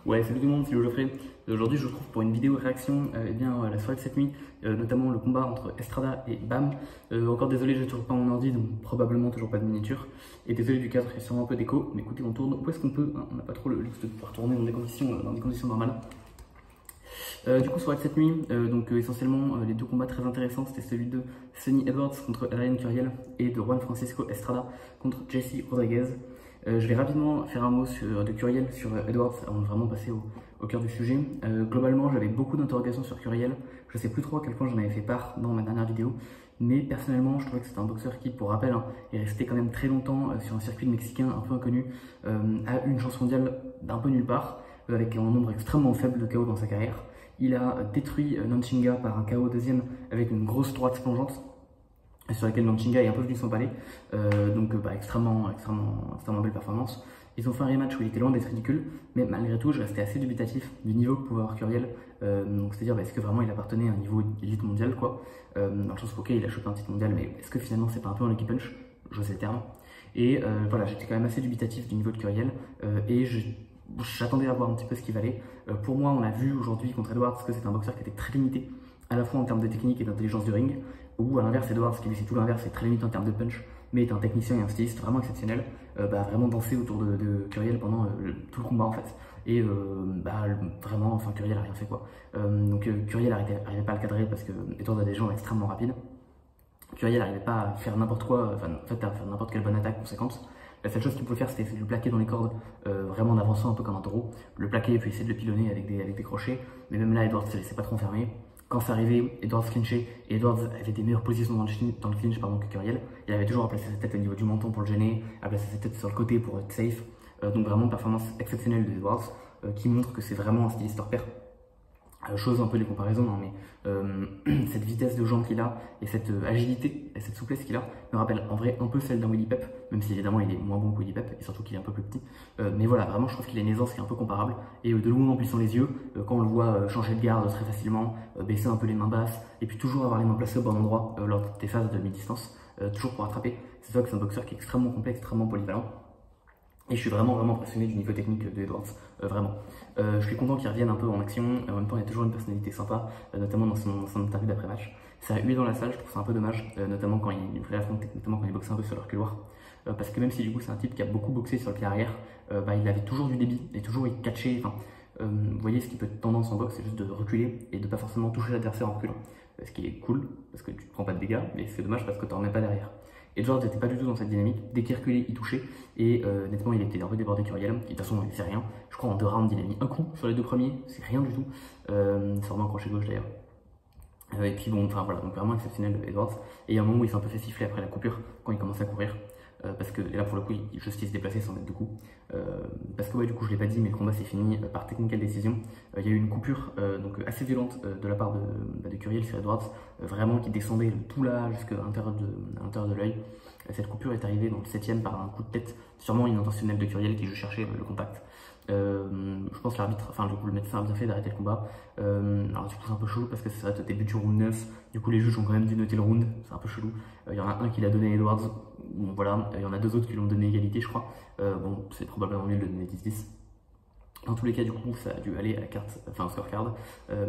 Ouais, salut tout le monde, c'est Geoffrey. Aujourd'hui, je vous retrouve pour une vidéo réaction la soirée de cette nuit, notamment le combat entre Estrada et Bam. Encore désolé, j'ai toujours pas mon ordi, donc probablement toujours pas de miniature. Et désolé du cadre, il y a sûrement un peu d'écho, mais écoutez, on tourne où est-ce qu'on peut, hein, on n'a pas trop le luxe de pouvoir tourner dans des conditions normales. Du coup, soirée de cette nuit, essentiellement les deux combats très intéressants, c'était celui de Sonny Edwards contre Ryan Curiel et de Juan Francisco Estrada contre Jesse Rodriguez. Je vais rapidement faire un mot de Curiel sur Edwards avant de vraiment passer au cœur du sujet. Globalement, j'avais beaucoup d'interrogations sur Curiel. Je ne sais plus trop à quel point j'en avais fait part dans ma dernière vidéo, mais personnellement, je trouvais que c'est un boxeur qui, pour rappel, est resté quand même très longtemps sur un circuit mexicain un peu inconnu, a une chance mondiale d'un peu nulle part, avec un nombre extrêmement faible de KO dans sa carrière. Il a détruit Nanchinga par un KO deuxième avec une grosse droite plongeante, sur laquelle Nanchinga est un peu venu s'empaler, extrêmement belle performance. Ils ont fait un rematch où il était loin d'être ridicule, mais malgré tout je restais assez dubitatif du niveau que pouvait avoir Curiel, c'est-à-dire est-ce que vraiment il appartenait à un niveau élite mondial quoi, dans le sens ok il a chopé un titre mondial, mais est-ce que finalement c'est pas un peu un lucky punch, j'ose le terme. Et voilà, j'étais quand même assez dubitatif du niveau de Curiel, et j'attendais à voir un petit peu ce qu'il valait. Pour moi, on a vu aujourd'hui contre Edwards que c'est un boxeur qui était très limité, à la fois en termes de technique et d'intelligence du ring, ou à l'inverse, Edwards, qui lui c'est tout l'inverse, est très limité en termes de punch, mais est un technicien et un styliste vraiment exceptionnel, vraiment dansé autour de Curiel pendant tout le combat en fait. Et vraiment, enfin Curiel a rien fait quoi. Curiel n'arrivait pas à le cadrer parce que Edwards a des jambes extrêmement rapides. Curiel n'arrivait pas à faire n'importe quoi, à faire n'importe quelle bonne attaque conséquente. La seule chose qu'il pouvait faire, c'était essayer de le plaquer dans les cordes, vraiment en avançant un peu comme un taureau, le plaquer et puis essayer de le pilonner avec des crochets. Mais même là, Edwards ne se laissait pas trop enfermer. Quand ça arrivait, Edwards clinchait, et Edwards avait des meilleures positions dans le clinch que Curiel. Il avait toujours à placer sa tête au niveau du menton pour le gêner, à placer sa tête sur le côté pour être safe. Donc vraiment une performance exceptionnelle de Edwards, qui montre que c'est vraiment un styliste hors pair. Chose un peu les comparaisons, hein, mais cette vitesse de jambes qu'il a et cette agilité et cette souplesse qu'il a me rappelle en vrai un peu celle d'un Willy Pep, même si évidemment il est moins bon que Willy Pep et surtout qu'il est un peu plus petit. Mais voilà, vraiment je trouve qu'il a une aisance qui est un peu comparable, et de loin en plissant les yeux, quand on le voit changer de garde très facilement, baisser un peu les mains basses et puis toujours avoir les mains placées au bon endroit lors des phases de mi-distance, toujours pour attraper. C'est ça que c'est un boxeur qui est extrêmement complexe, extrêmement polyvalent. Et je suis vraiment impressionné du niveau technique de Edwards, vraiment. Je suis content qu'il revienne un peu en action, en même temps il y a toujours une personnalité sympa, notamment dans son interview d'après-match. Ça a hué dans la salle, je trouve ça un peu dommage, notamment quand il réaffrontait, notamment quand il boxait un peu sur leur couloir. Parce que même si du coup c'est un type qui a beaucoup boxé sur le pied arrière, il avait toujours du débit, et toujours il catchait, vous voyez ce qui peut être tendance en boxe, c'est juste de reculer et de pas forcément toucher l'adversaire en reculant. Ce qui est cool, parce que tu ne prends pas de dégâts, mais c'est dommage parce que tu n'en remets pas derrière. Edwards n'était pas du tout dans cette dynamique, dès qu'il reculait, il touchait, et nettement il était un peu débordé Curiel, qui de toute façon il faisait rien. Je crois en 2 rounds il a mis un coup sur les 2 premiers, c'est rien du tout, c'est vraiment un crochet gauche d'ailleurs. Et puis bon, enfin voilà, donc vraiment exceptionnel Edwards, et il y a un moment où il s'est un peu fait siffler après la coupure, quand il commençait à courir, parce que et là pour le coup il juste il se déplaçait sans mettre de coup, parce que ouais du coup je l'ai pas dit mais le combat s'est fini par technical décision. Il y a eu une coupure assez violente de la part de Curiel sur Edwards, vraiment qui descendait tout là jusqu'à l'intérieur de l'œil. Cette coupure est arrivée dans le 7ème par un coup de tête sûrement inintentionnel de Curiel qui juste cherchait le contact. Je pense que l'arbitre, enfin le médecin a bien fait d'arrêter le combat. Alors du coup c'est un peu chelou parce que c'est au début du round 9, du coup les juges ont quand même dû noter le round, c'est un peu chelou. Il y en a un qui l'a donné à Edwards, bon voilà, il y en a 2 autres qui l'ont donné égalité je crois. Bon c'est probablement mieux de le donner 10-10. Dans tous les cas, du coup, ça a dû aller à la carte, enfin au scorecard.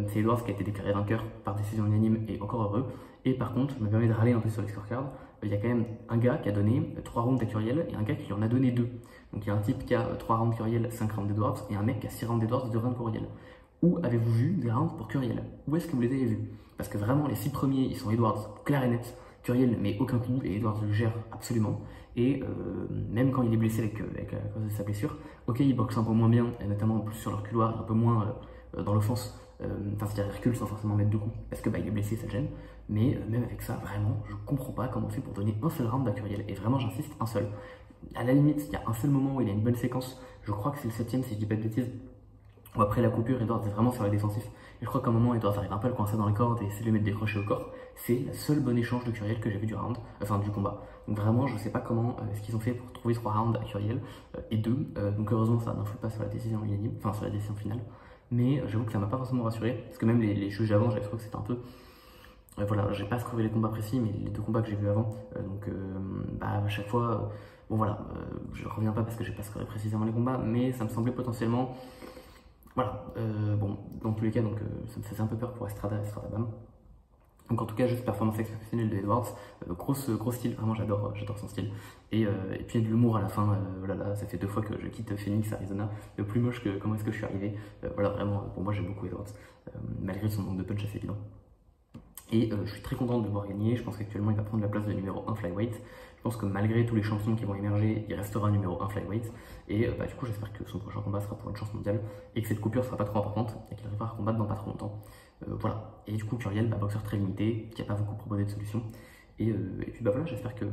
C'est Edwards qui a été déclaré vainqueur par décision unanime et encore heureux. Et par contre, je me permets de râler un peu sur les scorecards. Il y a quand même un gars qui a donné 3 rounds à Curiel et un gars qui lui en a donné 2. Donc il y a un type qui a 3 rounds Curiel, 5 rounds d'Edwards, et un mec qui a 6 rounds d'Edwards et 2 rounds Curiel. Où avez-vous vu des rounds pour Curiel? Où est-ce que vous les avez vus? Parce que vraiment, les 6 premiers, ils sont Edwards, clair et net. Curiel met aucun coup et Edwards le gère absolument. Et même quand il est blessé à cause de sa blessure, ok, il boxe un peu moins bien, et notamment plus sur leur couloir, un peu moins dans l'offense. C'est-à-dire il recule sans forcément mettre de coups, parce que il est blessé, ça le gêne. Mais même avec ça, vraiment, je comprends pas comment on fait pour donner un seul round à Curiel. Et vraiment, j'insiste, un seul. À la limite, il y a un seul moment où il a une bonne séquence. Je crois que c'est le 7ème, si je dis pas de bêtises. Ou après la coupure, Edwards est vraiment sur la défensive. Et je crois qu'à un moment, Edwards arrive un peu à le coincer dans les cordes et essaie de lui mettre des crochets au corps. C'est le seul bon échange de Curiel que j'ai vu du round, enfin du combat. Donc vraiment, je sais pas comment ce qu'ils ont fait pour trouver 3 rounds à Curiel et 2. Donc heureusement, ça n'influe pas sur la décision unanime, enfin sur la décision finale. Mais j'avoue que ça m'a pas forcément rassuré, parce que même les juges avant, j'avais trouvé que c'était un peu. Voilà, j'ai pas scruté les combats précis, mais les 2 combats que j'ai vus avant. À chaque fois, bon voilà, je reviens pas parce que j'ai pas scruté précisément les combats, mais ça me semblait potentiellement Voilà, bon, dans tous les cas, donc, ça me faisait un peu peur pour Estrada Bam. Donc en tout cas, juste performance exceptionnelle de Edwards, gros style, vraiment j'adore son style. Et puis il y a de l'humour à la fin, voilà, ça fait 2 fois que je quitte Phoenix, Arizona, le plus moche que comment est-ce que je suis arrivé. Voilà, vraiment, pour moi j'aime beaucoup Edwards, malgré son manque de punch assez évident. Et je suis très content de le voir gagner, je pense qu'actuellement il va prendre la place de numéro 1 flyweight. Je pense que malgré tous les champions qui vont émerger, il restera numéro 1 flyweight. Et du coup j'espère que son prochain combat sera pour une chance mondiale et que cette coupure sera pas trop importante et qu'il arrivera à combattre dans pas trop longtemps. Voilà, et du coup Curiel, boxeur très limité, qui n'a pas beaucoup proposé de solutions. Et puis voilà, j'espère qu'il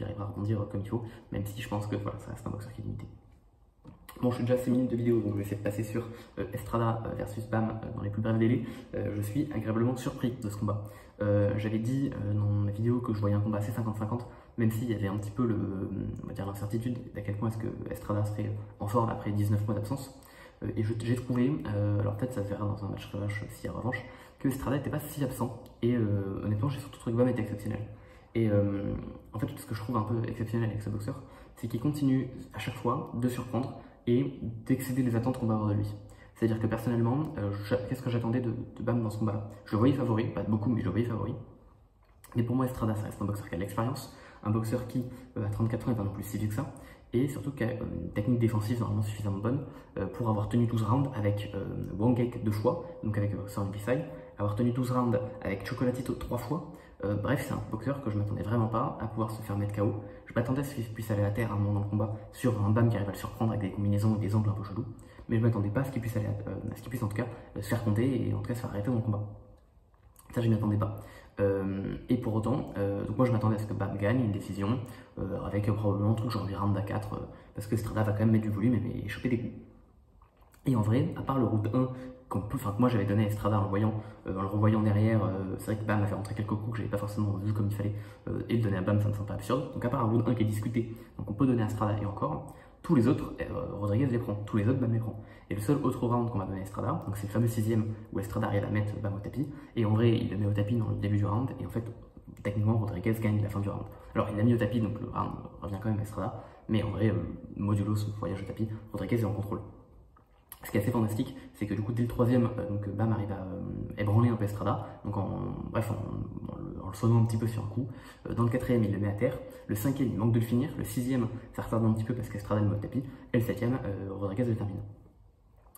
arrivera à rebondir comme il faut, même si je pense que voilà, ça reste un boxeur qui est limité. Bon, je suis déjà à 6 minutes de vidéo, donc je vais essayer de passer sur Estrada versus Bam dans les plus brefs délais. Je suis agréablement surpris de ce combat. J'avais dit dans ma vidéo que je voyais un combat assez 50-50, même s'il y avait un petit peu l'incertitude d'à quel point est-ce que Estrada serait en forme après 19 mois d'absence. Et j'ai trouvé, alors peut-être ça se verra dans un match revanche s'il y a revanche, que Estrada n'était pas si absent. Et honnêtement, j'ai surtout trouvé que Bam était exceptionnel. Et en fait, tout ce que je trouve un peu exceptionnel avec ce boxeur, c'est qu'il continue à chaque fois de surprendre et d'excéder les attentes qu'on va avoir de lui. C'est-à-dire que personnellement, qu'est-ce que j'attendais de Bam dans ce combat-là? Je le voyais favori, pas beaucoup, mais je le voyais favori. Mais pour moi, Estrada, ça reste un boxeur qui a de l'expérience, un boxeur qui, à 34 ans, n'est pas non plus si vieux que ça, et surtout qui a une technique défensive normalement suffisamment bonne pour avoir tenu 12 rounds avec Wangek 2 fois, donc avec Sam Bisai, avoir tenu 12 rounds avec Chocolatito 3 fois. Bref, c'est un boxeur que je ne m'attendais vraiment pas à pouvoir se faire mettre KO. Je m'attendais à ce qu'il puisse aller à terre à un moment dans le combat sur un Bam qui arrive à le surprendre avec des combinaisons et des angles un peu chelous, mais je ne m'attendais pas à ce qu'il puisse aller à ce qu'il puisse en tout cas se faire compter et en tout cas se faire arrêter dans le combat. Ça, je ne m'y attendais pas. Et pour autant, donc moi je m'attendais à ce que Bam gagne une décision avec probablement un truc genre des rounds à 4 parce que Estrada va quand même mettre du volume et choper des coups. Et en vrai, à part le round 1, que moi j'avais donné à Estrada en le revoyant derrière, c'est vrai que Bam a fait rentrer quelques coups que j'avais pas forcément vu comme il fallait, et le donner à Bam ça me semble pas absurde. Donc à part un round 1 qui est discuté, donc on peut donner à Estrada et encore, tous les autres, Rodriguez les prend, tous les autres Bam les prend. Et le seul autre round qu'on va donner à Estrada, donc c'est le fameux 6ème où Estrada arrive à mettre Bam au tapis, et en vrai il le met au tapis dans le début du round, et en fait techniquement Rodriguez gagne la fin du round. Alors il l'a mis au tapis, donc le round revient quand même à Estrada, mais en vrai, modulo son voyage au tapis, Rodriguez est en contrôle. Ce qui est assez fantastique, c'est que du coup dès le 3ème, donc Bam arrive à ébranler un peu Estrada, donc en le sonnant un petit peu sur un coup. Dans le 4ème, il le met à terre. Le 5ème, il manque de le finir. Le 6ème, ça retarde un petit peu parce qu'Estrada le met au tapis. Et le 7ème, Rodriguez le termine.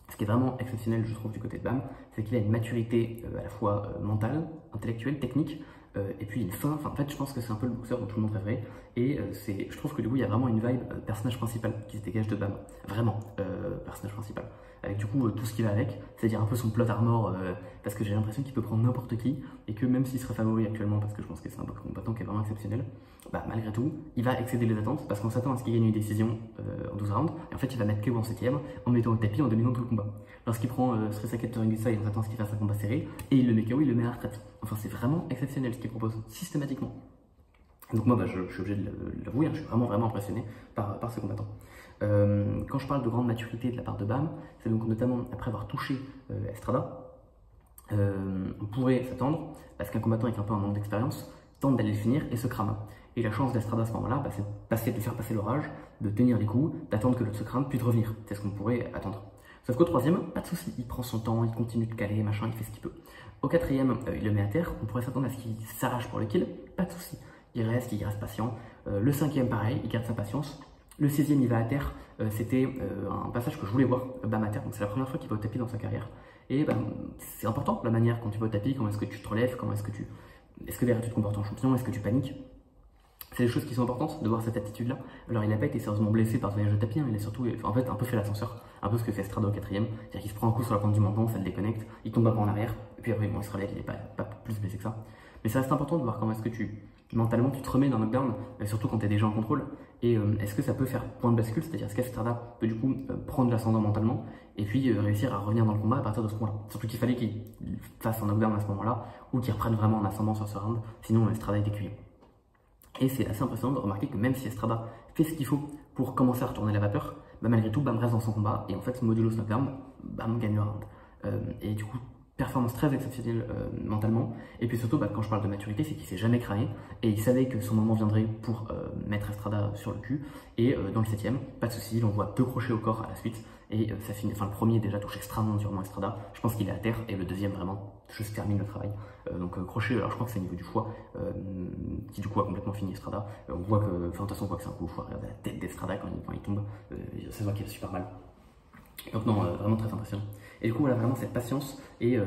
Ce qui est vraiment exceptionnel, je trouve, du côté de Bam, c'est qu'il a une maturité à la fois mentale, intellectuelle, technique, et puis une fin. En fait, je pense que c'est un peu le boxeur dont tout le monde rêverait. Et je trouve que du coup, il y a vraiment une vibe personnage principal qui se dégage de Bam. Vraiment, personnage principal. Avec du coup tout ce qui va avec, c'est-à-dire un peu son plot armor, parce que j'ai l'impression qu'il peut prendre n'importe qui, et que même s'il serait favori actuellement, parce que je pense que c'est un combattant qui est vraiment exceptionnel, malgré tout, il va excéder les attentes, parce qu'on s'attend à ce qu'il gagne une décision en 12 rounds, et en fait il va mettre KO en 7ème, en mettant au tapis, en dominant tout le combat. Lorsqu'il prend Sresaket Turingisa, on s'attend à ce qu'il fasse un combat serré, et il le met KO, il le met à la retraite. Enfin c'est vraiment exceptionnel ce qu'il propose, systématiquement. Donc moi je suis obligé de l'avouer, je suis vraiment impressionné par ce combattant. Quand je parle de grande maturité de la part de Bam, c'est donc notamment après avoir touché Estrada, on pourrait s'attendre, parce qu'un combattant avec un peu un manque d'expérience, tente d'aller le finir et se crame. Et la chance d'Estrada à ce moment-là, c'est de faire passer l'orage, de tenir les coups, d'attendre que l'autre se crame, puis de revenir. C'est ce qu'on pourrait attendre. Sauf qu'au 3ème, pas de souci, il prend son temps, il continue de caler, machin, il fait ce qu'il peut. Au 4ème, il le met à terre, on pourrait s'attendre à ce qu'il s'arrache pour le kill, pas de souci. Il reste patient. Le 5ème, pareil, il garde sa patience. Le 6ème, il va à terre. C'était un passage que je voulais voir, Bam à terre. Donc c'est la première fois qu'il va au tapis dans sa carrière. Et c'est important la manière quand tu vas au tapis, comment est-ce que tu te relèves, est-ce que derrière tu te comportes en champion, est-ce que tu paniques. C'est des choses qui sont importantes de voir cette attitude-là. Alors il n'a pas été sérieusement blessé par ce voyage de tapis, hein, il a surtout en fait un peu fait l'ascenseur, un peu ce que fait Estrada au 4ème, c'est-à-dire qu'il se prend un coup sur la pointe du menton, ça le déconnecte, il tombe un peu en arrière, et puis après il se relève, il n'est pas plus blessé que ça. Mais ça reste important de voir comment est-ce que mentalement tu te remets d'un knockdown, surtout quand tu es déjà en contrôle, et est-ce que ça peut faire point de bascule, c'est-à-dire est-ce qu'Estrada peut du coup prendre l'ascendant mentalement, et puis réussir à revenir dans le combat à partir de ce point-là. Surtout qu'il fallait qu'il fasse un knockdown à ce moment-là, ou qu'il reprenne vraiment un ascendant sur ce round, sinon Estrada était cuit. Et c'est assez impressionnant de remarquer que même si Estrada fait ce qu'il faut pour commencer à retourner la vapeur, malgré tout, Bam reste dans son combat, et en fait, modulo ce knockdown, Bam gagne le round. Et du coup, performance très exceptionnelle mentalement, et puis surtout, quand je parle de maturité, c'est qu'il s'est jamais craqué, et il savait que son moment viendrait pour mettre Estrada sur le cul, et dans le 7ème, pas de souci, il envoie 2 crochets au corps à la suite, et ça finit, enfin le premier déjà touche extrêmement durement Estrada, je pense qu'il est à terre, et le deuxième vraiment juste termine le travail. Donc crochet, alors je crois que c'est au niveau du foie, qui du coup a complètement fini Estrada. On voit que, enfin de toute façon on voit que c'est un coup au foie, regardez la tête d'Estrada quand il tombe, ça se voit qu'il a super mal. Donc non, vraiment très impressionnant. Et du coup, voilà, vraiment cette patience, et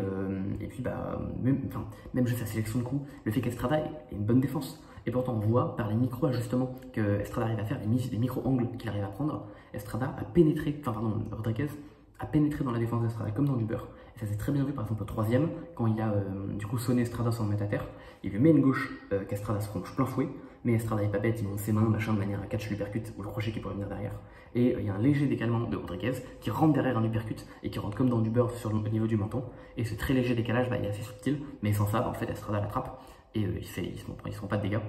puis bah, même juste sa sélection de coups, le fait qu'Estrada ait une bonne défense. Et pourtant, on voit par les micro-ajustements que Estrada arrive à faire, les micro-angles qu'il arrive à prendre, Estrada a pénétré, enfin pardon, Rodriguez a pénétré dans la défense d'Estrada comme dans du beurre. Et ça s'est très bien vu par exemple au troisième, quand il a du coup sonné Estrada sans le mettre à terre, il lui met une gauche qu'Estrada se ronge plein fouet, mais Estrada est pas bête, il monte ses mains, machin, de manière à catch l'uppercut ou le crochet qui pourrait venir derrière. Et il y a un léger décalement de Rodriguez qui rentre derrière un uppercut et qui rentre comme dans du beurre au niveau du menton. Et ce très léger décalage, bah, il est assez subtil, mais sans ça, bah, en fait, Estrada l'attrape et il se prend pas de dégâts.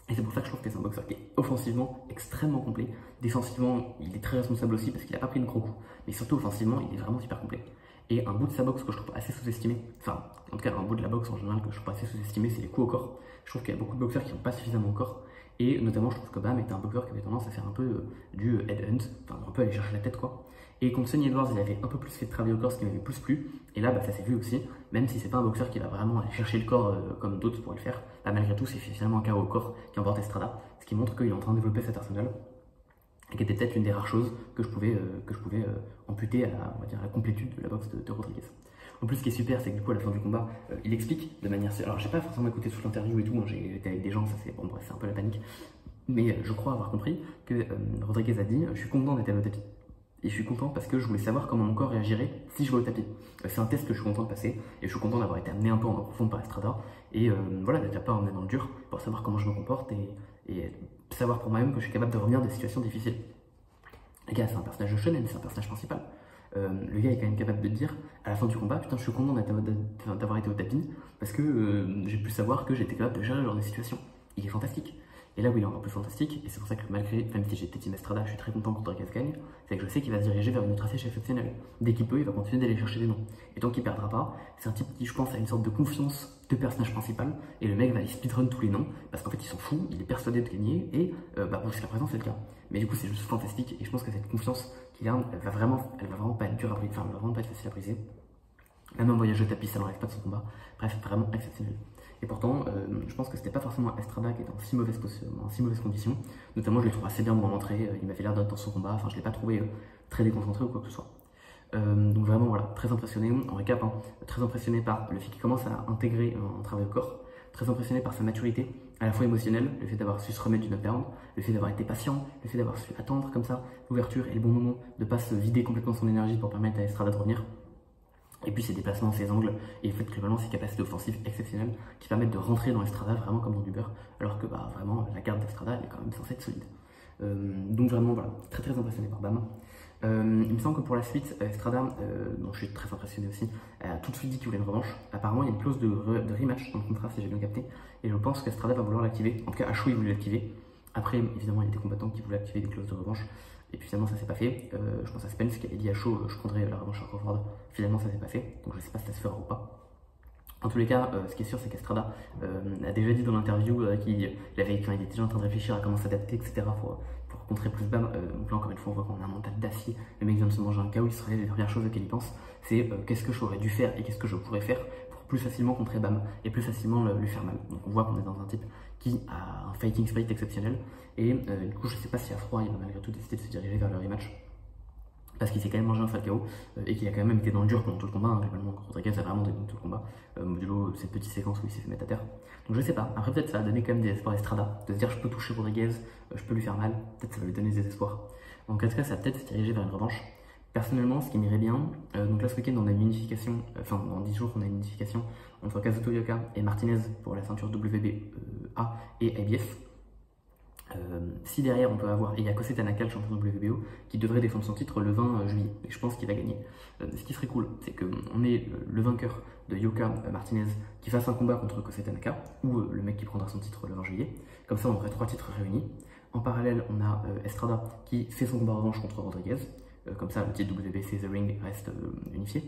Et c'est pour ça que je trouve que c'est un boxeur qui est offensivement extrêmement complet. Défensivement, il est très responsable aussi parce qu'il n'a pas pris de gros coups. Mais surtout offensivement, il est vraiment super complet. Et un bout de sa boxe que je trouve assez sous-estimé, enfin, en tout cas, un bout de la boxe en général que je trouve assez sous-estimé, c'est les coups au corps. Je trouve qu'il y a beaucoup de boxeurs qui n'ont pas suffisamment au corps. Et notamment, je trouve que Bam était un boxeur qui avait tendance à faire un peu du headhunt, enfin, un peu aller chercher la tête, quoi. Et contre Sonny Edwards, il avait un peu plus fait de travail au corps, ce qui m'avait plus plu. Et là, bah, ça s'est vu aussi, même si c'est pas un boxeur qui va vraiment aller chercher le corps comme d'autres pourraient le faire. Bah, malgré tout, c'est finalement un KO au corps qui emporte Estrada, ce qui montre qu'il est en train de développer cet arsenal. Et qui était peut-être l'une des rares choses que je pouvais amputer à la, on va dire, à la complétude de la boxe de Rodriguez. En plus, ce qui est super, c'est que du coup, à la fin du combat, il explique de manière... Alors, j'ai pas forcément écouté toute l'interview et tout, hein, j'ai été avec des gens, ça c'est bon, bref, c'est un peu la panique. Mais je crois avoir compris que Rodriguez a dit « Je suis content d'être au tapis. Et je suis content parce que je voulais savoir comment mon corps réagirait si je vais au tapis. C'est un test que je suis content de passer, et je suis content d'avoir été amené un peu en profonde par Estrada, et voilà, d'être pas emmené dans le dur pour savoir comment je me comporte, et savoir pour moi-même que je suis capable de revenir des situations difficiles. » Les gars, c'est un personnage de shonen, c'est un personnage principal. Le gars est quand même capable de dire à la fin du combat, putain, je suis content d'avoir été au tapis parce que j'ai pu savoir que j'étais capable de gérer ce genre de situation. Il est fantastique. Et là où il est encore plus fantastique, et c'est pour ça que malgré, même si j'étais Team Estrada, je suis très content contre Rodriguez gagne, c'est que je sais qu'il va se diriger vers une autre affiche exceptionnelle. Dès qu'il peut, il va continuer d'aller chercher des noms. Et tant qu'il perdra pas, c'est un type qui, je pense, a une sorte de confiance de personnage principal, et le mec va aller speedrun tous les noms, parce qu'en fait il s'en fout, il est persuadé de gagner, et bah, jusqu'à présent c'est le cas. Mais du coup c'est juste fantastique, et je pense que cette confiance qu'il a, elle va vraiment pas être dure à briser, enfin elle va vraiment pas être facile à briser. Même un voyage de tapis, ça n'enlève pas de son combat. Bref, vraiment exceptionnel. Et pourtant, je pense que c'était pas forcément Estrada qui était en si mauvaise condition. Notamment, je l'ai trouvé assez bien dans l'entrée, il m'avait l'air d'être dans son combat, enfin je l'ai pas trouvé très déconcentré ou quoi que ce soit. Donc vraiment, voilà, très impressionné, en récap, hein, très impressionné par le fait qu'il commence à intégrer un travail au corps, très impressionné par sa maturité, à la fois émotionnelle, le fait d'avoir su se remettre d'une up-down, le fait d'avoir été patient, le fait d'avoir su attendre comme ça l'ouverture et le bon moment, de ne pas se vider complètement son énergie pour permettre à Estrada de revenir. Et puis ses déplacements, ses angles, et en fait globalement ses capacités offensives exceptionnelles qui permettent de rentrer dans Estrada vraiment comme dans du beurre, alors que bah, vraiment la garde d'Estrada elle est quand même censée être solide. Donc vraiment voilà, très impressionné par Bam. Il me semble que pour la suite, Estrada, dont je suis très impressionné aussi, a tout de suite dit qu'il voulait une revanche. Apparemment il y a une clause de rematch dans le contrat si j'ai bien capté, et je pense qu'Estrada va vouloir l'activer, en tout cas Acho il voulait l'activer. Après évidemment il y a des combattants qui voulaient activer des clauses de revanche. Et puis finalement ça s'est pas fait. Je pense à Spence qui avait dit à chaud je prendrais la revanche à Crawford. Finalement ça s'est pas fait, donc je sais pas si ça se fera ou pas. En tous les cas, ce qui est sûr c'est qu'Estrada a déjà dit dans l'interview qu'il était déjà en train de réfléchir à comment s'adapter, etc. pour contrer plus Bam. Donc là encore une fois on voit qu'on a un mental d'acier. Le mec vient de se manger un KO, il se réveille, la première chose auquel il pense c'est qu'est-ce que j'aurais dû faire et qu'est-ce que je pourrais faire pour plus facilement contrer Bam et plus facilement lui faire mal. Donc on voit qu'on est dans un type qui a un fighting spirit exceptionnel. Et du coup, je sais pas si à froid, il va malgré tout décider de se diriger vers le rematch. Parce qu'il s'est quand même mangé un sale KO et qu'il a quand même été dans le dur pendant tout le combat. Hein, globalement, Rodriguez a vraiment dominé tout le combat. Modulo cette petite séquence où il s'est fait mettre à terre. Donc je sais pas. Après, peut-être ça va donner quand même des espoirs à Estrada. De se dire, je peux toucher Rodriguez, je peux lui faire mal. Peut-être ça va lui donner des espoirs. Donc en tout cas, ça va peut-être se diriger vers une revanche. Personnellement, ce qui m'irait bien, donc là ce week-end on a une unification, enfin dans 10 jours on a une unification entre Kazuto Ioka et Martinez pour la ceinture WBA et IBF. Si derrière on peut avoir, et il y a Kosei Tanaka, le champion WBO, qui devrait défendre son titre le 20 juillet, et je pense qu'il va gagner. Ce qui serait cool, c'est qu'on ait le vainqueur de Ioka Martinez qui fasse un combat contre Kosei Tanaka, ou le mec qui prendra son titre le 20 juillet. Comme ça on aurait 3 titres réunis. En parallèle, on a Estrada qui fait son combat revanche contre Rodriguez. Comme ça, le titre WBC The Ring reste unifié.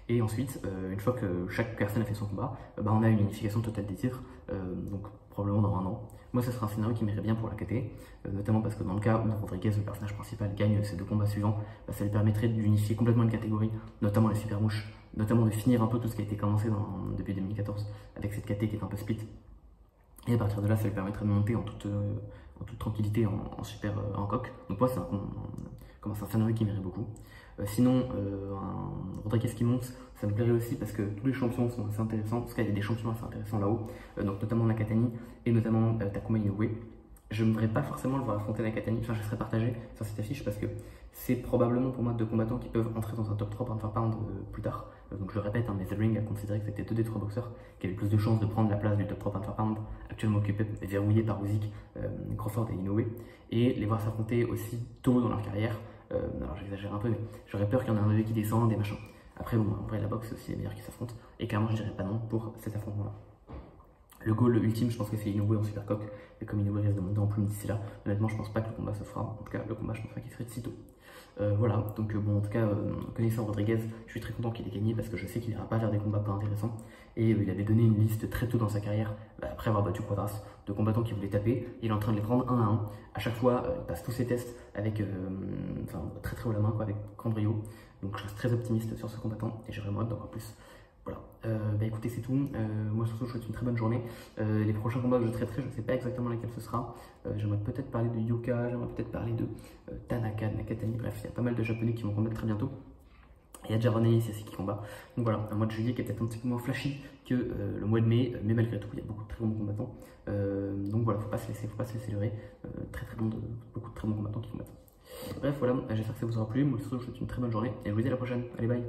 Et ensuite, une fois que chaque personne a fait son combat, on a une unification totale des titres. Donc probablement dans 1 an. Moi, ce sera un scénario qui m'irait bien pour la KT, notamment parce que dans le cas où Rodriguez, le personnage principal, gagne ses 2 combats suivants, bah, ça lui permettrait d'unifier complètement une catégorie, notamment les super mouches, notamment de finir un peu tout ce qui a été commencé depuis 2014 avec cette KT qui est un peu split. Et à partir de là, ça lui permettrait de monter en toute tranquillité en super en coq. Donc moi, c'est un scénario qui m'irait beaucoup. Sinon, un Rodriguez qui monte, ça me plairait aussi parce que tous les champions sont assez intéressants. Parce qu'il y a des champions assez intéressants là-haut, donc notamment Nakatani et notamment Takuma Inoue. Je ne voudrais pas forcément le voir affronter Nakatani, enfin je serais partagé sur cette affiche parce que c'est probablement pour moi 2 combattants qui peuvent entrer dans un top 3 pound for pound plus tard. Donc je le répète, mais The Ring a considéré que c'était 2 des 3 boxeurs qui avaient plus de chances de prendre la place du top 3 pound for pound, actuellement occupé et verrouillé par Usyk, Crawford et Inoue. Et les voir s'affronter aussi tôt dans leur carrière, alors j'exagère un peu, mais j'aurais peur qu'il y en ait un d'eux qui descende, des machins. Après, bon, en vrai, la boxe, c'est aussi les meilleurs qui s'affrontent. Et clairement, je dirais pas non pour cet affrontement-là. Le goal ultime, je pense que c'est Inoue en super coq. Et comme Inoue risque de monter en plume d'ici là, honnêtement, je pense pas que le combat se fera. En tout cas, le combat, je pense pas qu'il serait de sitôt. Voilà, donc bon, en tout cas, connaissant Rodriguez, je suis très content qu'il ait gagné parce que je sais qu'il n'ira pas vers des combats pas intéressants. Et il avait donné une liste très tôt dans sa carrière, après avoir battu Quadras, de combattants qu'il voulait taper. Il est en train de les prendre un à un. À chaque fois, il passe tous ses tests avec, très très haut la main, quoi, avec grand brio. Donc je reste très optimiste sur ce combattant et j'ai vraiment hâte d'en voir plus. Voilà, écoutez, c'est tout. Moi, surtout, je vous souhaite une très bonne journée. Les prochains combats que je traiterai, je ne sais pas exactement lesquels ce sera. J'aimerais peut-être parler de Yoka, j'aimerais peut-être parler de Tanaka, Nakatani. Bref, il y a pas mal de japonais qui vont combattre très bientôt. Il y a Jaron Ellis aussi qui combat. Donc voilà, un mois de juillet qui est peut-être un petit peu moins flashy que le mois de mai, mais malgré tout, il y a beaucoup de très bons combattants. Donc voilà, faut pas se laisser leurrer. Beaucoup de très bons combattants qui combattent. Bref, voilà, j'espère que ça vous aura plu. Moi, surtout, je vous souhaite une très bonne journée et je vous dis à la prochaine. Allez, bye!